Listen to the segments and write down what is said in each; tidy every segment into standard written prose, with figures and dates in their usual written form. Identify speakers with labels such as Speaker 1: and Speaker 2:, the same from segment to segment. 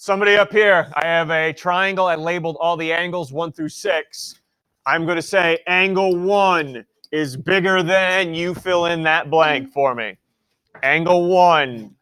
Speaker 1: Somebody up here, I have a triangle. I labeled all the angles 1 through 6. I'm going to say angle 1 is bigger than, you fill in that blank for me. Angle 1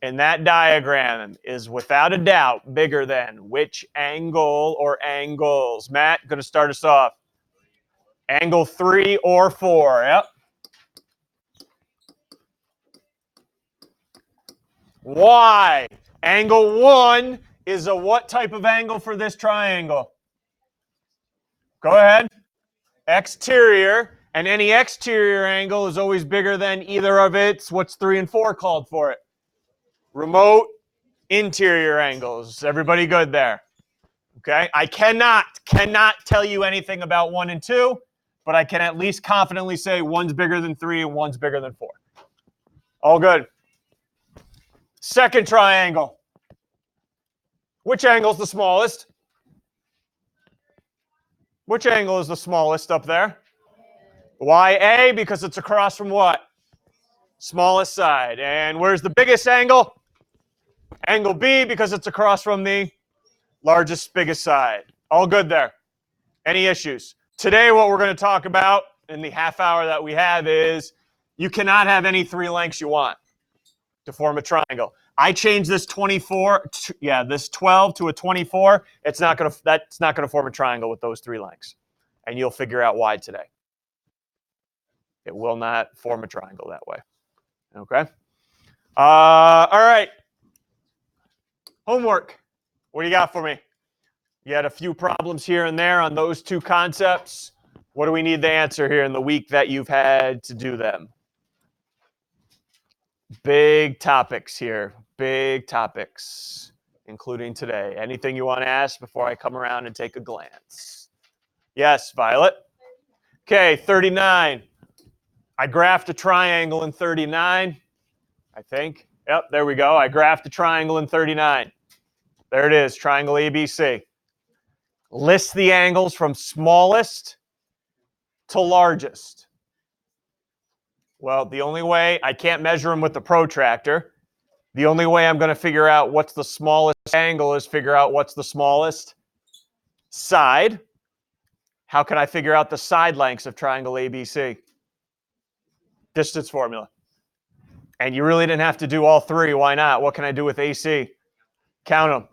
Speaker 1: in that diagram is without a doubt bigger than which angle or angles? Matt, going to start us off. Angle 3 or 4. Yep. Why? Angle 1 is a what type of angle for this triangle? Go ahead. Exterior. And any exterior angle is always bigger than either of its, what's 3 and 4 called for it? Remote interior angles. Everybody good there? Okay. I cannot tell you anything about 1 and 2, but I can at least confidently say 1's bigger than 3 and 1's bigger than 4. All good. Second triangle. Which angle is the smallest? Which angle is the smallest up there? YA, because it's across from what? Smallest side. And where's the biggest angle? Angle B, because it's across from the largest, biggest side. All good there. Any issues? Today, what we're going to talk about in the half hour that we have is you cannot have any 3 lengths you want to form a triangle. I changed this this 12 to a 24. That's not going to form a triangle with those 3 lengths. And you'll figure out why today. It will not form a triangle that way. Okay? All right. Homework. What do you got for me? You had a few problems here and there on those 2 concepts. What do we need to answer here in the week that you've had to do them? Big topics here. Big topics, including today. Anything you want to ask before I come around and take a glance? Yes, Violet? Okay, 39. I graphed a triangle in 39, I think. Yep, there we go. I graphed a triangle in 39. There it is, triangle ABC. List the angles from smallest to largest. Well, the only way, I can't measure them with the protractor. The only way I'm going to figure out what's the smallest angle is figure out what's the smallest side. How can I figure out the side lengths of triangle ABC? Distance formula. And you really didn't have to do all 3. Why not? What can I do with AC? Count them.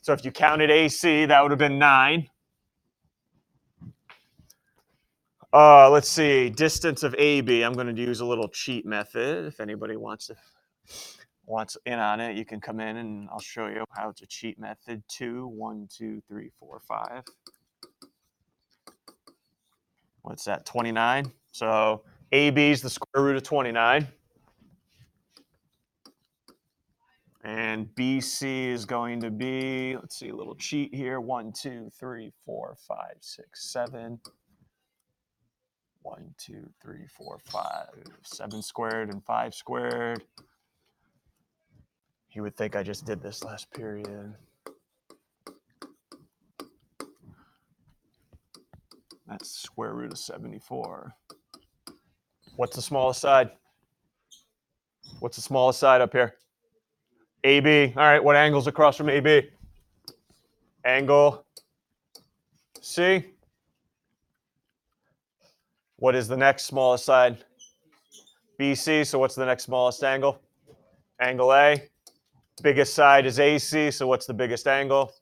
Speaker 1: So if you counted AC, that would have been 9. Let's see. Distance of AB. I'm going to use a little cheat method. If anybody wants in on it, you can come in and I'll show you how it's a cheat method. 2, 1, 2, 3, 4, 5. What's that? 29. So AB is the square root of 29. And BC is going to be, let's see, a little cheat here. 1, 2, 3, 4, 5, 6, 7. 1, 2, 3, 4, 5. 7 squared and 5 squared. You would think I just did this last period. That's square root of 74. What's the smallest side? What's the smallest side up here? AB. All right, what angle's across from AB? Angle C. What is the next smallest side? BC, so what's the next smallest angle? Angle A. Biggest side is AC, so what's the biggest angle?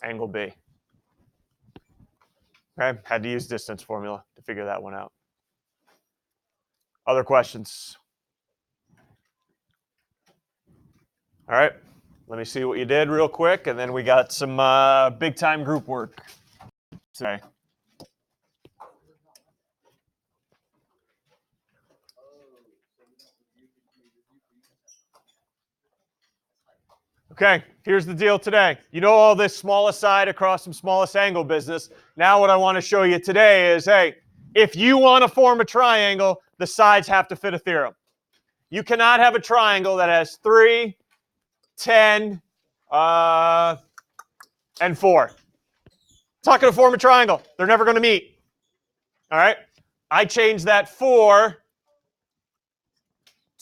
Speaker 1: Angle B. Okay, had to use distance formula to figure that one out. Other questions? All right, let me see what you did real quick, and then we got some big time group work today. Okay, here's the deal today. You know all this smallest side across from smallest angle business. Now what I want to show you today is, hey, if you want to form a triangle, the sides have to fit a theorem. You cannot have a triangle that has 3, 10, and 4. It's not going to form a triangle. They're never going to meet. All right? I changed that 4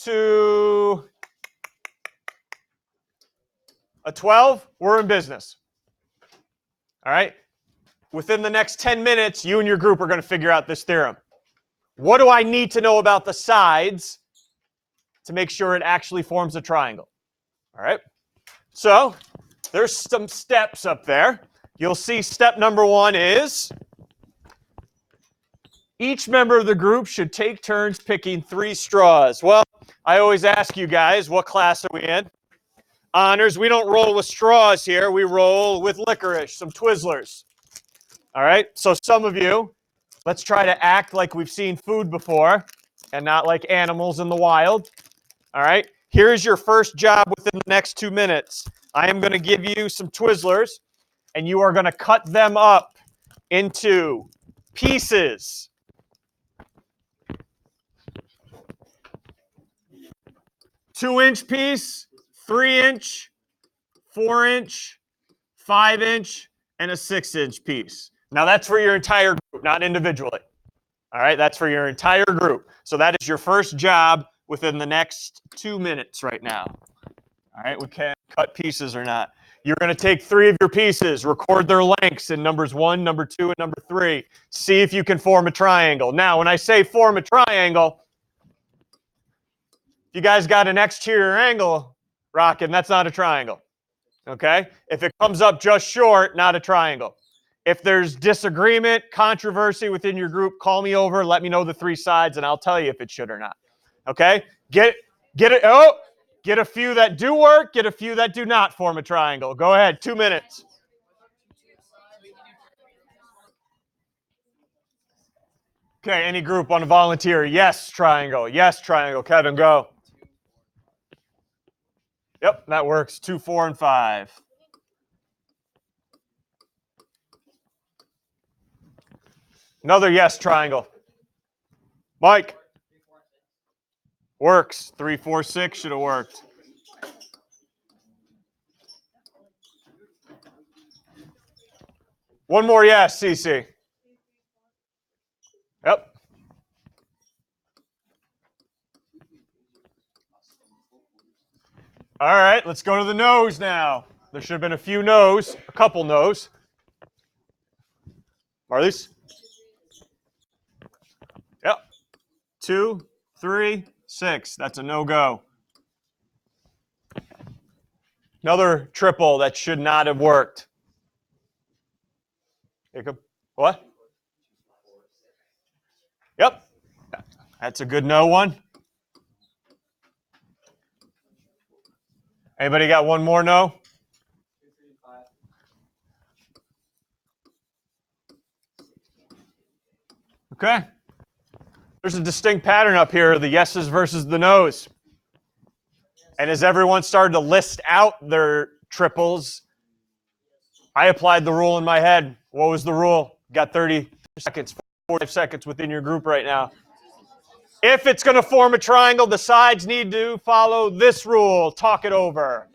Speaker 1: to a 12, we're in business. All right? Within the next 10 minutes, you and your group are going to figure out this theorem. What do I need to know about the sides to make sure it actually forms a triangle? All right? So there's some steps up there. You'll see step number 1 is each member of the group should take turns picking 3 straws. Well, I always ask you guys, what class are we in? Honors. We don't roll with straws here. We roll with licorice, some Twizzlers. All right? So some of you, let's try to act like we've seen food before and not like animals in the wild. All right? Here's your first job within the next 2 minutes. I am going to give you some Twizzlers, and you are going to cut them up into pieces. 2-inch piece, 3-inch, 4-inch, 5-inch, and a 6-inch piece. Now that's for your entire group, not individually. All right, that's for your entire group. So that is your first job within the next 2 minutes right now. All right, we can cut pieces or not. You're going to take 3 of your pieces, record their lengths in numbers 1, number 2, and number 3. See if you can form a triangle. Now, when I say form a triangle, if you guys got an exterior angle rocking, that's not a triangle. Okay? If it comes up just short, not a triangle. If there's disagreement, controversy within your group, call me over, let me know the 3 sides, and I'll tell you if it should or not. Okay? Get a few that do work, get a few that do not form a triangle. Go ahead, 2 minutes. Okay, any group want to volunteer? Yes, triangle. Yes, triangle. Kevin, go. Yep, that works. 2, 4, and 5. Another yes, triangle. Mike. Works. 3, 4, 6 should have worked. One more yes, CC. Yep. All right, let's go to the nose now. There should have been a few no's, a couple no's. Marlies? Yep. 2, 3, 6. That's a no-go. Another triple that should not have worked. Jacob? What? Yep. That's a good no one. Anybody got one more no? Okay. There's a distinct pattern up here, the yeses versus the nos. And as everyone started to list out their triples, I applied the rule in my head. What was the rule? Got 30 seconds, 45 seconds within your group right now. If it's going to form a triangle, the sides need to follow this rule. Talk it over.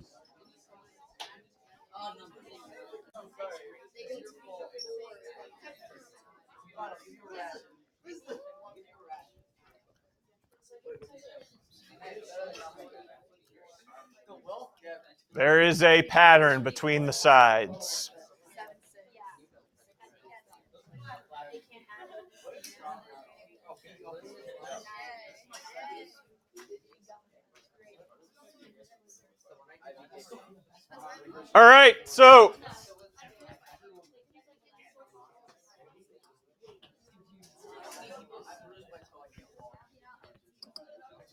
Speaker 1: There is a pattern between the sides. All right, so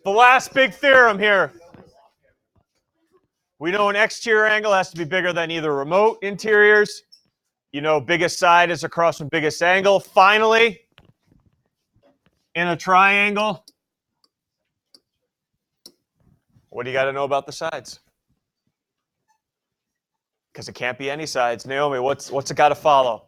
Speaker 1: the last big theorem here. We know an exterior angle has to be bigger than either remote interiors. You know, biggest side is across from biggest angle. Finally, in a triangle, what do you got to know about the sides? Because it can't be any sides. Naomi, what's it got to follow?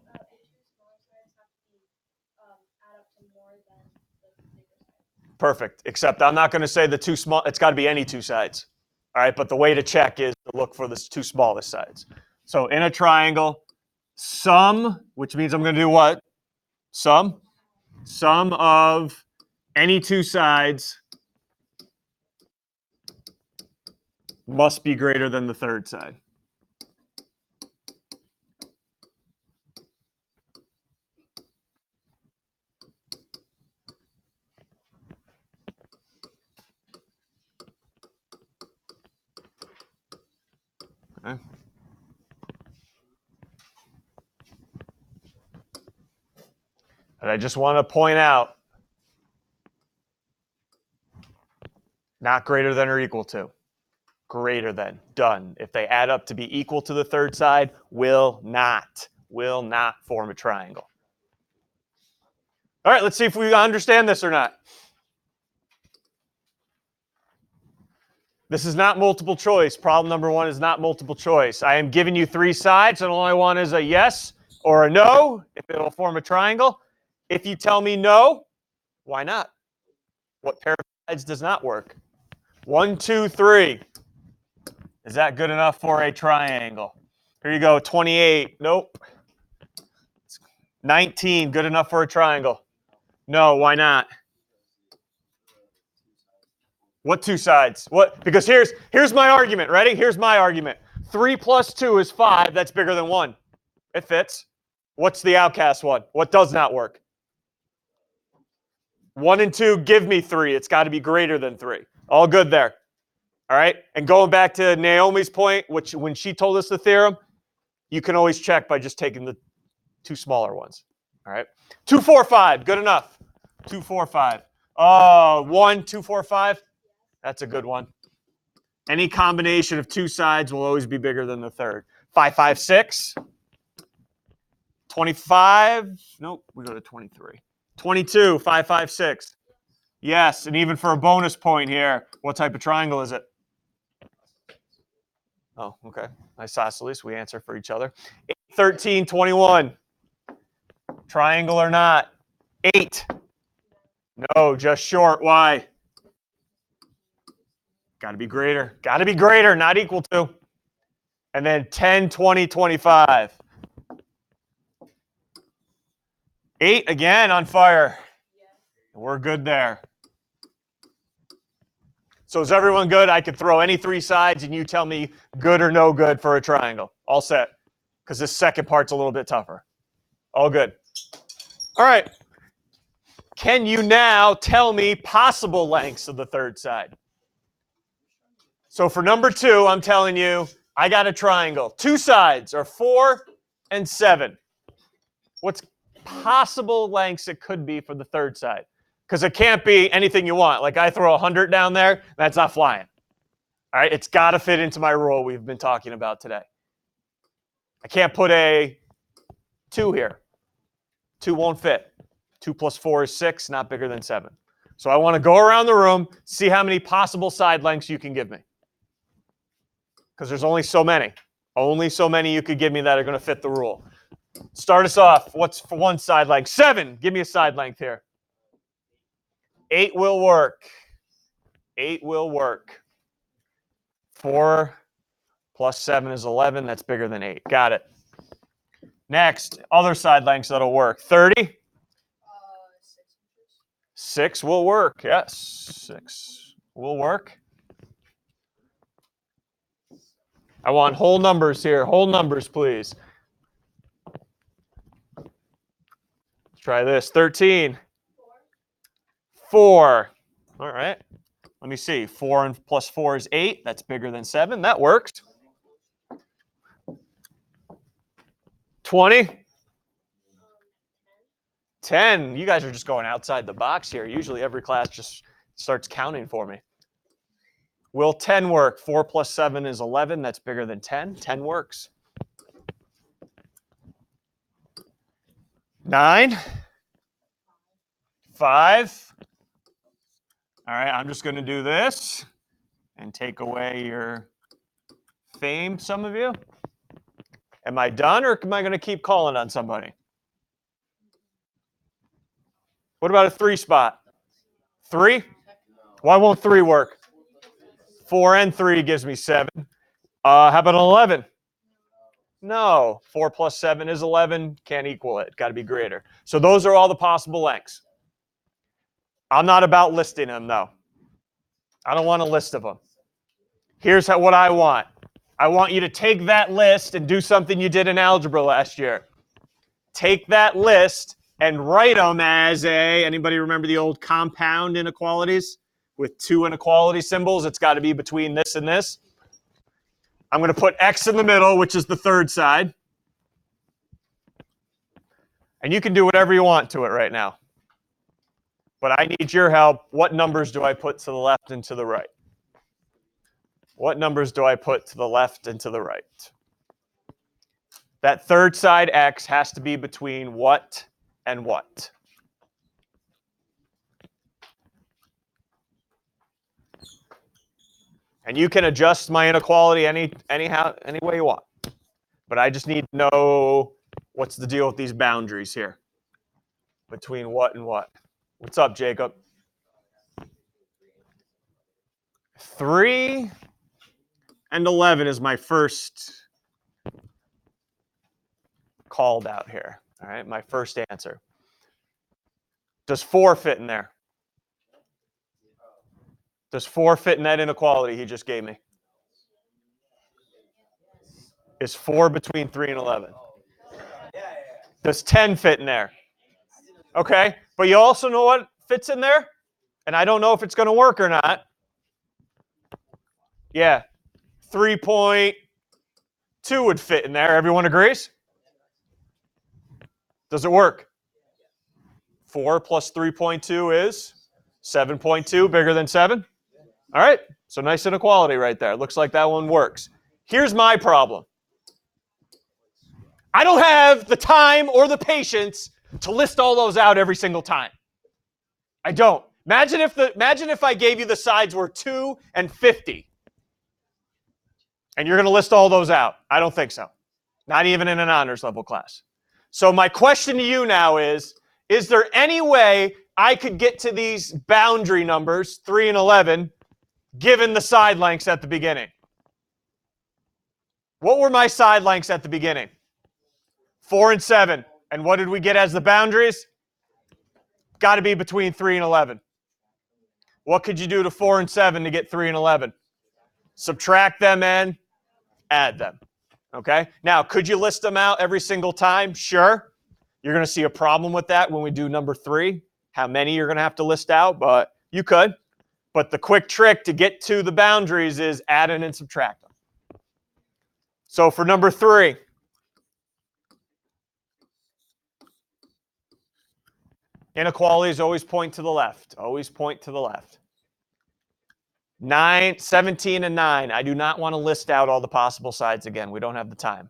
Speaker 1: Perfect. Except I'm not going to say the too small. It's got to be any 2 sides. All right, but the way to check is to look for the 2 smallest sides. So in a triangle, sum, which means I'm going to do what? Sum of any 2 sides must be greater than the 3rd side. Okay. And I just want to point out, not greater than or equal to. Greater than. Done. If they add up to be equal to the third side, will not form a triangle. All right, let's see if we understand this or not. This is not multiple choice. Problem number 1 is not multiple choice. I am giving you 3 sides, and all I want is a yes or a no, if it'll form a triangle. If you tell me no, why not? What pair of sides does not work? 1, 2, 3. Is that good enough for a triangle? Here you go, 28. Nope. 19, good enough for a triangle? No, why not? What 2 sides? What? Because here's my argument. Ready? Here's my argument. 3 plus 2 is 5. That's bigger than 1. It fits. What's the outcast one? What does not work? 1 and 2 give me 3. It's got to be greater than 3. All good there. All right? And going back to Naomi's point, which when she told us the theorem, you can always check by just taking the 2 smaller ones. All right? 2, 4, 5. Good enough. 2, 4, 5. 1, 2, 4, 5. That's a good one. Any combination of 2 sides will always be bigger than the third. 5, 5, 6. 25. Nope, we go to 23. 22, 5, 5, 6. Yes, and even for a bonus point here, what type of triangle is it? Oh, okay. Isosceles, we answer for each other. 8, 13, 21. Triangle or not? 8. No, just short. Why? Got to be greater. Got to be greater, not equal to. And then 10, 20, 25. 8 again on fire. We're good there. So is everyone good? I could throw any 3 sides and you tell me good or no good for a triangle. All set. Because this second part's a little bit tougher. All good. All right. Can you now tell me possible lengths of the third side? So for number 2, I'm telling you, I got a triangle. 2 sides are 4 and 7. What's possible lengths it could be for the third side? Because it can't be anything you want. Like I throw 100 down there, that's not flying. All right, it's got to fit into my rule we've been talking about today. I can't put a 2 here. 2 won't fit. 2 plus 4 is 6, not bigger than 7. So I want to go around the room, see how many possible side lengths you can give me. Because there's only so many. Only so many you could give me that are going to fit the rule. Start us off. What's for one side length? 7. Give me a side length here. 8 will work. 8 will work. 4 plus 7 is 11. That's bigger than 8. Got it. Next, other side lengths that'll work. 30. 6 will work. Yes, 6 will work. I want whole numbers here. Whole numbers, please. Let's try this. 13. 4. All right. Let me see. 4 and plus 4 is 8. That's bigger than 7. That works. 20. 10. You guys are just going outside the box here. Usually every class just starts counting for me. Will 10 work? 4 plus 7 is 11. That's bigger than 10. 10 works. 9. 5. All right, I'm just going to do this and take away your fame, some of you. Am I done, or am I going to keep calling on somebody? What about a 3 spot? 3? Why won't 3 work? 4 and 3 gives me 7. How about an 11? No. 4 plus 7 is 11. Can't equal it. Got to be greater. So those are all the possible lengths. I'm not about listing them, though. I don't want a list of them. Here's what I want. I want you to take that list and do something you did in algebra last year. Take that list and write them as anybody remember the old compound inequalities with 2 inequality symbols? It's got to be between this and this. I'm going to put X in the middle, which is the third side. And you can do whatever you want to it right now. But I need your help. What numbers do I put to the left and to the right? What numbers do I put to the left and to the right? That third side X has to be between what and what? And you can adjust my inequality any way you want. But I just need to know what's the deal with these boundaries here. Between what and what? What's up, Jacob? 3 and 11 is my first called out here. All right, my first answer. Does 4 fit in there? Does 4 fit in that inequality he just gave me? Is 4 between 3 and 11? Does 10 fit in there? Okay, but you also know what fits in there? And I don't know if it's going to work or not. Yeah, 3.2 would fit in there. Everyone agrees? Does it work? 4 plus 3.2 is 7.2, bigger than 7? All right, so nice inequality right there. Looks like that one works. Here's my problem. I don't have the time or the patience to list all those out every single time. I don't. Imagine if I gave you the sides were 2 and 50. And you're going to list all those out. I don't think so. Not even in an honors level class. So my question to you now is there any way I could get to these boundary numbers, 3 and 11, given the side lengths at the beginning? What were my side lengths at the beginning? 4 and 7. And what did we get as the boundaries? Got to be between 3 and 11. What could you do to 4 and 7 to get 3 and 11? Subtract them and add them. Okay? Now, could you list them out every single time? Sure. You're going to see a problem with that when we do number 3, how many you're going to have to list out, but you could. But the quick trick to get to the boundaries is add in and subtract them. So for number 3, inequalities always point to the left. Always point to the left. 17 and 9. I do not want to list out all the possible sides again. We don't have the time.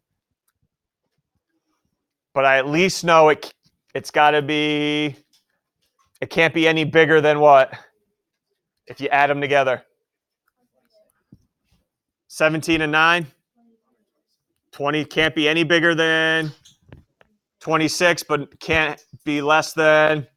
Speaker 1: But I at least know it's got to be, it can't be any bigger than what? If you add them together. 17 and 9. 20 can't be any bigger than 26, but can't be less than.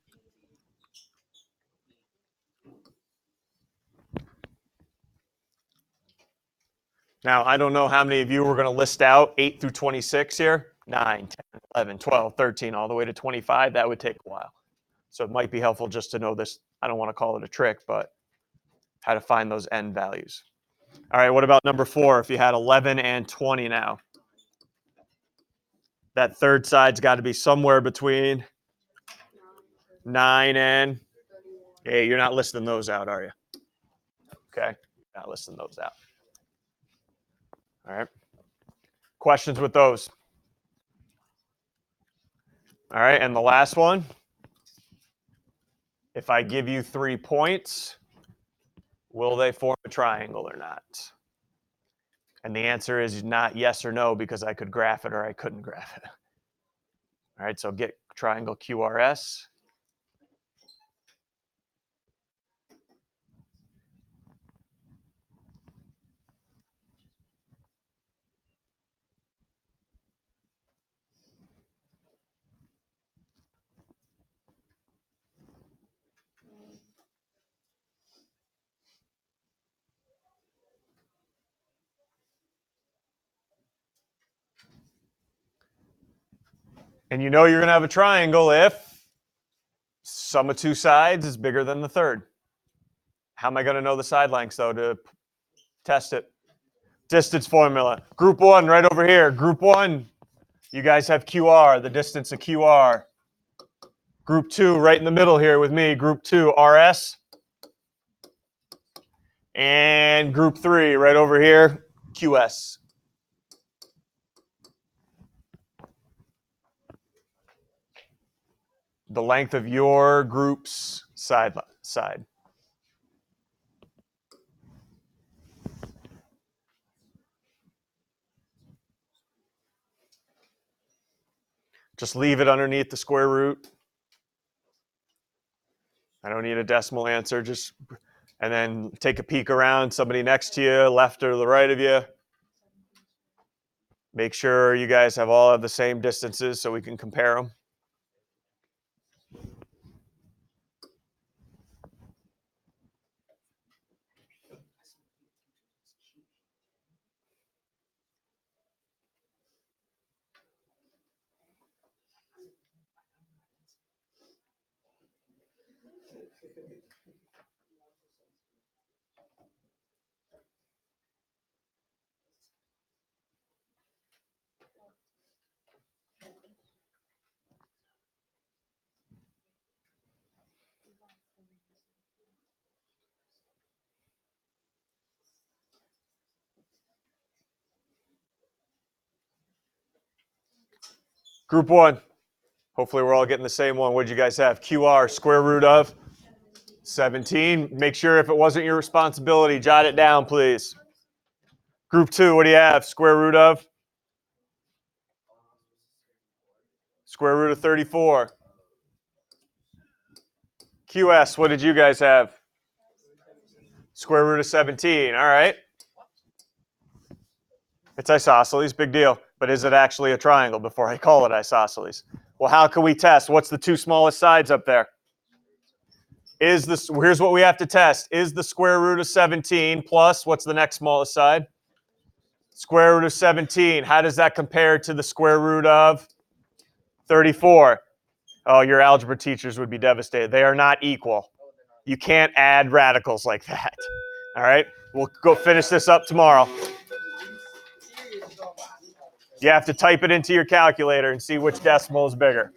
Speaker 1: Now, I don't know how many of you were going to list out 8 through 26 here. 9, 10, 11, 12, 13, all the way to 25. That would take a while. So it might be helpful just to know this. I don't want to call it a trick, but how to find those end values. All right, what about number 4? If you had 11 and 20 now. That third side's got to be somewhere between 9 and, hey, you're not listing those out, are you? Okay, not listing those out. All right. Questions with those? All right, and the last one. If I give you 3 points, will they form a triangle or not? And the answer is not yes or no, because I could graph it or I couldn't graph it. All right, so get triangle QRS. And you know you're going to have a triangle if sum of 2 sides is bigger than the third. How am I going to know the side lengths, though, to test it? Distance formula. Group 1 right over here. Group 1, you guys have QR, the distance of QR. Group 2 right in the middle here with me. Group 2, RS. And group 3 right over here, QS. the length of your group's side. Just leave it underneath the square root. I don't need a decimal answer. And then take a peek around, somebody next to you, left or the right of you. Make sure you guys all have the same distances so we can compare them. Group 1. Hopefully we're all getting the same one. What did you guys have? QR, square root of 17. Make sure if it wasn't your responsibility, jot it down, please. Group 2, what do you have? Square root of? Square root of 34. QS, what did you guys have? Square root of 17. All right. It's isosceles, big deal. But is it actually a triangle before I call it isosceles? Well, how can we test? What's the two smallest sides up there? Here's what we have to test. Is the square root of 17 plus, what's the next smallest side? Square root of 17. How does that compare to the square root of 34? Oh, your algebra teachers would be devastated. They are not equal. You can't add radicals like that. All right? We'll go finish this up tomorrow. You have to type it into your calculator and see which decimal is bigger.